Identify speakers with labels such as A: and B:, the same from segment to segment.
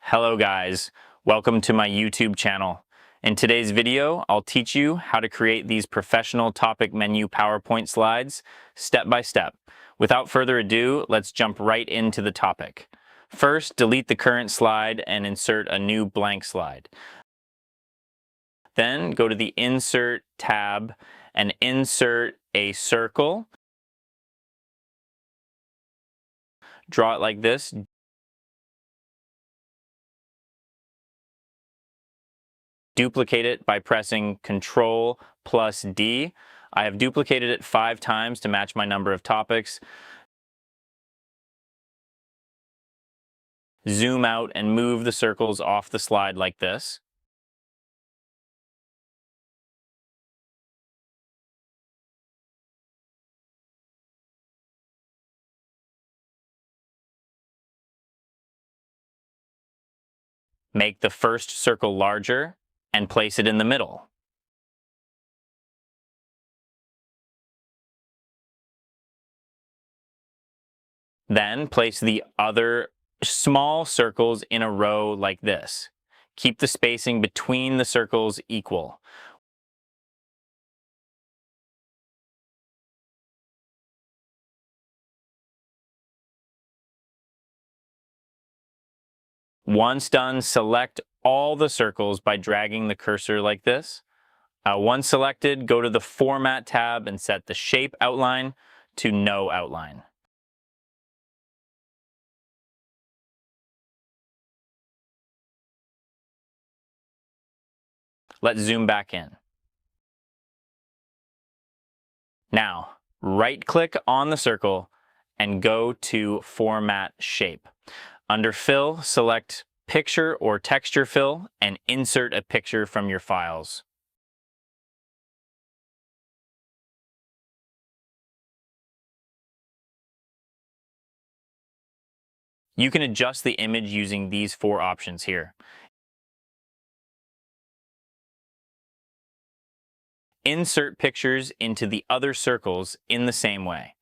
A: Hello guys, welcome to my YouTube channel. In today's video, I'll teach you how to create these professional topic menu PowerPoint slides step by step. Without further ado, let's jump right into the topic. First, delete the current slide and insert a new blank slide. Then go to the Insert tab and insert a circle. Draw it like this. Duplicate it by pressing Ctrl+D. I have duplicated it 5 times to match my number of topics. Zoom out and move the circles off the slide like this. Make the first circle larger and place it in the middle. Then place the other small circles in a row like this. Keep the spacing between the circles equal. Once done, select all the circles by dragging the cursor like this. Once selected, go to the Format tab and set the Shape Outline to No Outline. Let's zoom back in. Now, right-click on the circle and go to Format Shape. Under Fill, select Picture or Texture Fill and insert a picture from your files. You can adjust the image using these 4 options here. Insert pictures into the other circles in the same way.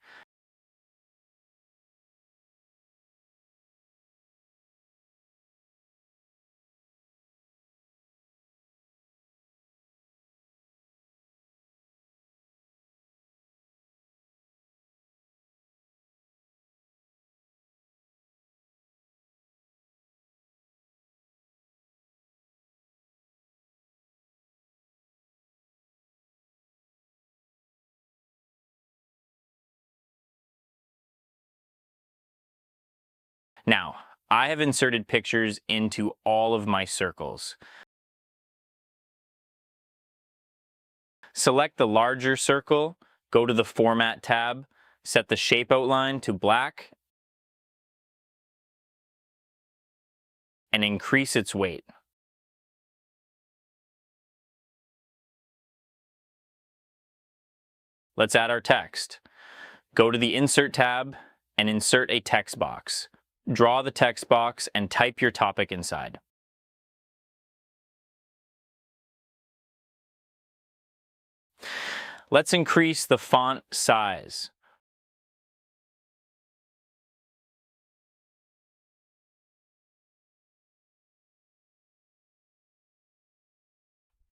A: Now, I have inserted pictures into all of my circles. Select the larger circle, go to the Format tab, set the Shape Outline to black, and increase its weight. Let's add our text. Go to the Insert tab and insert a text box. Draw the text box and type your topic inside. Let's increase the font size.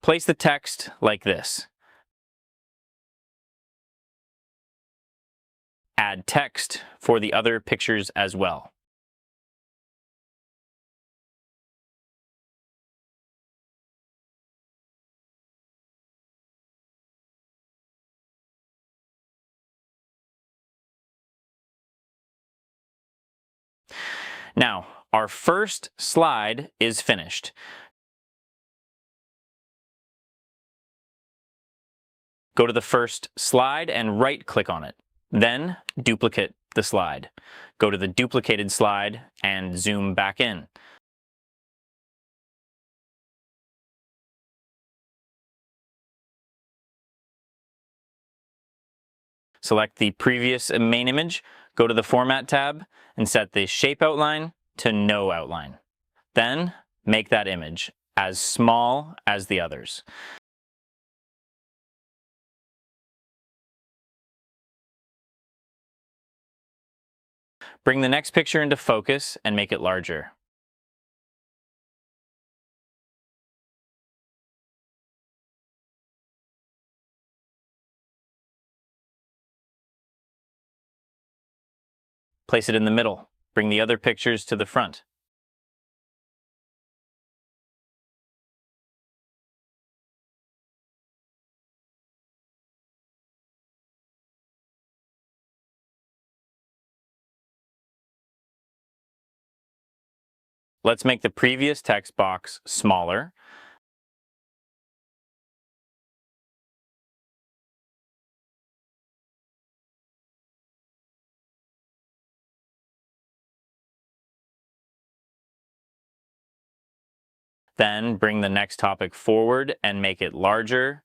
A: Place the text like this. Add text for the other pictures as well. Now, our first slide is finished. Go to the first slide and right-click on it. Then, duplicate the slide. Go to the duplicated slide and zoom back in. Select the previous main image, go to the Format tab, and set the Shape Outline to No Outline. Then, make that image as small as the others. Bring the next picture into focus and make it larger. place it in the middle. Bring the other pictures to the front. Let's make the previous text box smaller. Then bring the next topic forward and make it larger.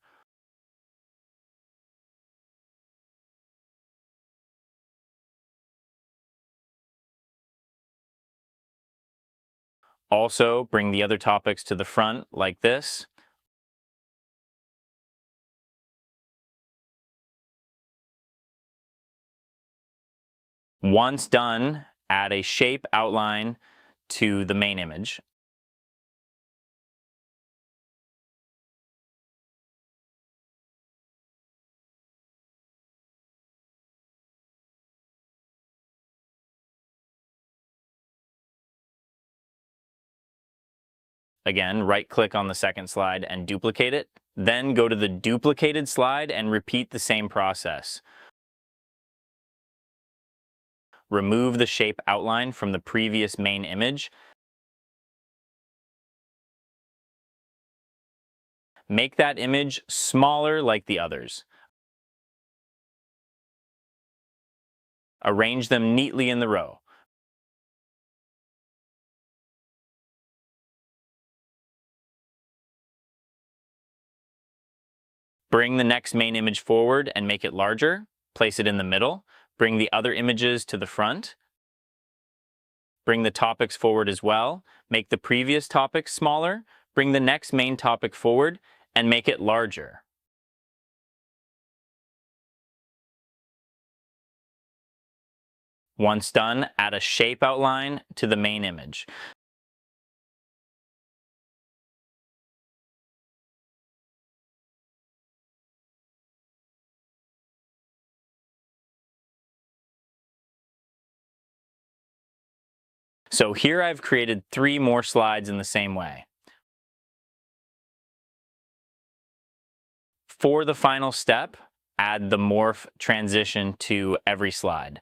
A: Also, bring the other topics to the front like this. Once done, add a shape outline to the main image. Again, right-click on the second slide and duplicate it. Then go to the duplicated slide and repeat the same process. Remove the shape outline from the previous main image. Make that image smaller like the others. Arrange them neatly in the row. Bring the next main image forward and make it larger. Place it in the middle. Bring the other images to the front. Bring the topics forward as well. Make the previous topic smaller. Bring the next main topic forward and make it larger. Once done, add a shape outline to the main image. So here I've created 3 more slides in the same way. For the final step, add the morph transition to every slide.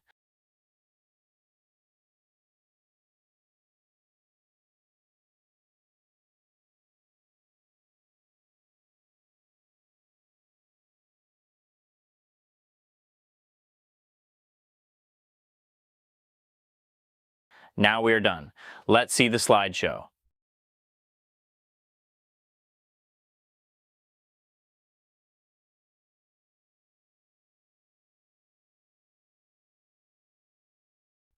A: Now we are done. Let's see the slideshow.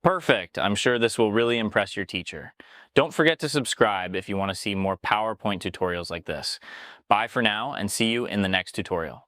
A: Perfect! I'm sure this will really impress your teacher. Don't forget to subscribe if you want to see more PowerPoint tutorials like this. Bye for now and see you in the next tutorial.